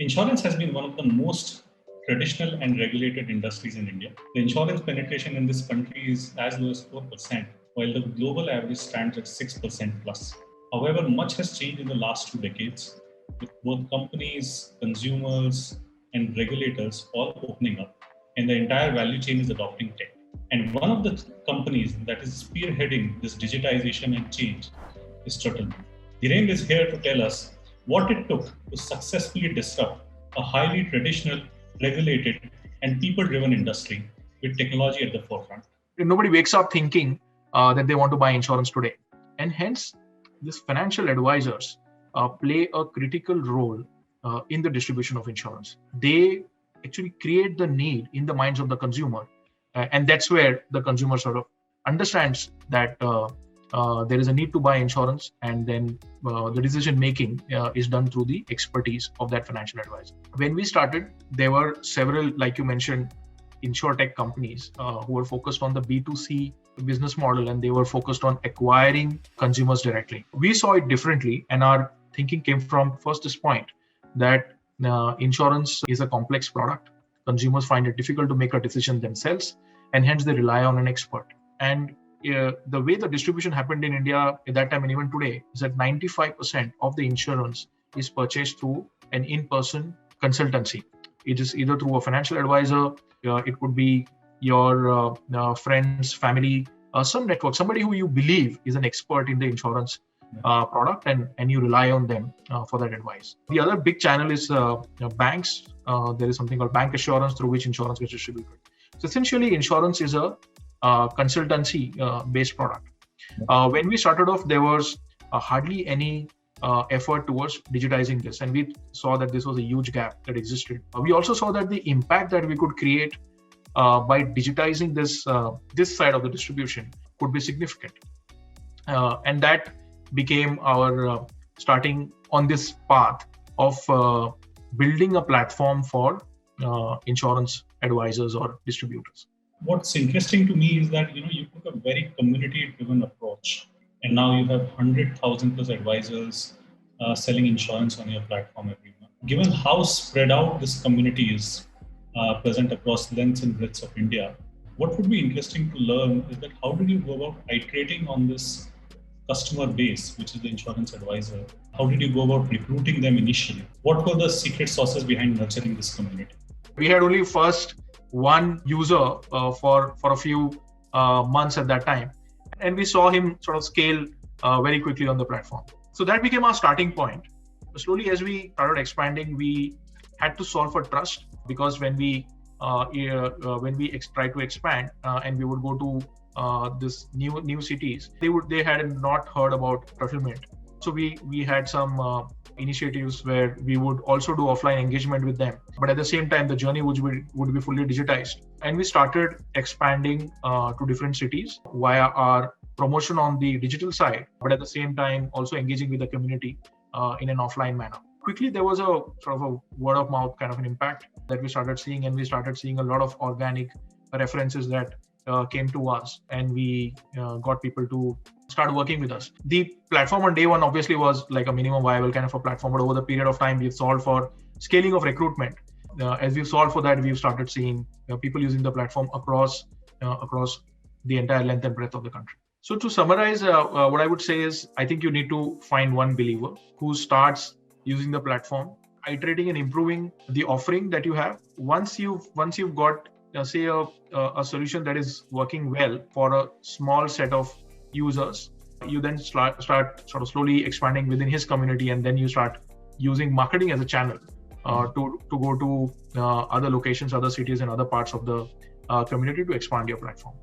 Insurance has been one of the most traditional and regulated industries in India. The insurance penetration in this country is as low as 4%, while the global average stands at 6% plus. However, much has changed in the last 2 decades, with both companies, consumers, and regulators all opening up, and the entire value chain is adopting tech. And one of the companies that is spearheading this digitization and change is Turtle. Dhirendra is here to tell us what it took to successfully disrupt a highly traditional, regulated, and people-driven industry with technology at the forefront. Nobody wakes up thinking that they want to buy insurance today. And hence, these financial advisors play a critical role in the distribution of insurance. They actually create the need in the minds of the consumer. And that's where the consumer sort of understands that there is a need to buy insurance, and then the decision making is done through the expertise of that financial advisor. When we started, there were several, like you mentioned, insurtech companies who were focused on the B2C business model, and they were focused on acquiring consumers directly. We saw it differently, and our thinking came from first this point that insurance is a complex product. Consumers find it difficult to make a decision themselves, and hence they rely on an expert. And the way the distribution happened in India at that time and even today is that 95% of the insurance is purchased through an in-person consultancy. It is either through a financial advisor, it could be your friends, family, some network, somebody who you believe is an expert in the insurance product, and you rely on them for that advice. The other big channel is banks. There is something called bank assurance through which insurance gets distributed. So essentially, insurance is a consultancy-based product. When we started off, there was hardly any effort towards digitizing this, and we saw that this was a huge gap that existed. We also saw that the impact that we could create by digitizing this side of the distribution could be significant, and that became our starting on this path of building a platform for insurance advisors or distributors. What's interesting to me is that you took a very community-driven approach, and now you have 100,000 plus advisors selling insurance on your platform every month. Given how spread out this community is present across lengths and breadths of India, what would be interesting to learn is that how did you go about iterating on this customer base, which is the insurance advisor? How did you go about recruiting them initially? What were the secret sauces behind nurturing this community? We had only first one user for a few months at that time, and we saw him sort of scale very quickly on the platform. So that became our starting point. Slowly, as we started expanding, we had to solve for trust, because when we tried to expand and we would go to this new cities, they had not heard about Trufflemint. So we had some initiatives where we would also do offline engagement with them, but at the same time the journey would be fully digitized. And we started expanding to different cities via our promotion on the digital side, but at the same time also engaging with the community in an offline manner. Quickly, there was a sort of a word of mouth kind of an impact that we started seeing, and we started seeing a lot of organic references that came to us, and we got people to start working with us. The platform on day one obviously was like a minimum viable kind of a platform, but over the period of time, we've solved for scaling of recruitment. As we've solved for that, we've started seeing people using the platform across the entire length and breadth of the country. So to summarize, what I would say is, I think you need to find one believer who starts using the platform, iterating and improving the offering that you have. Once you've got say a solution that is working well for a small set of users, you then start sort of slowly expanding within his community, and then you start using marketing as a channel to go to other locations, other cities, and other parts of the community to expand your platform.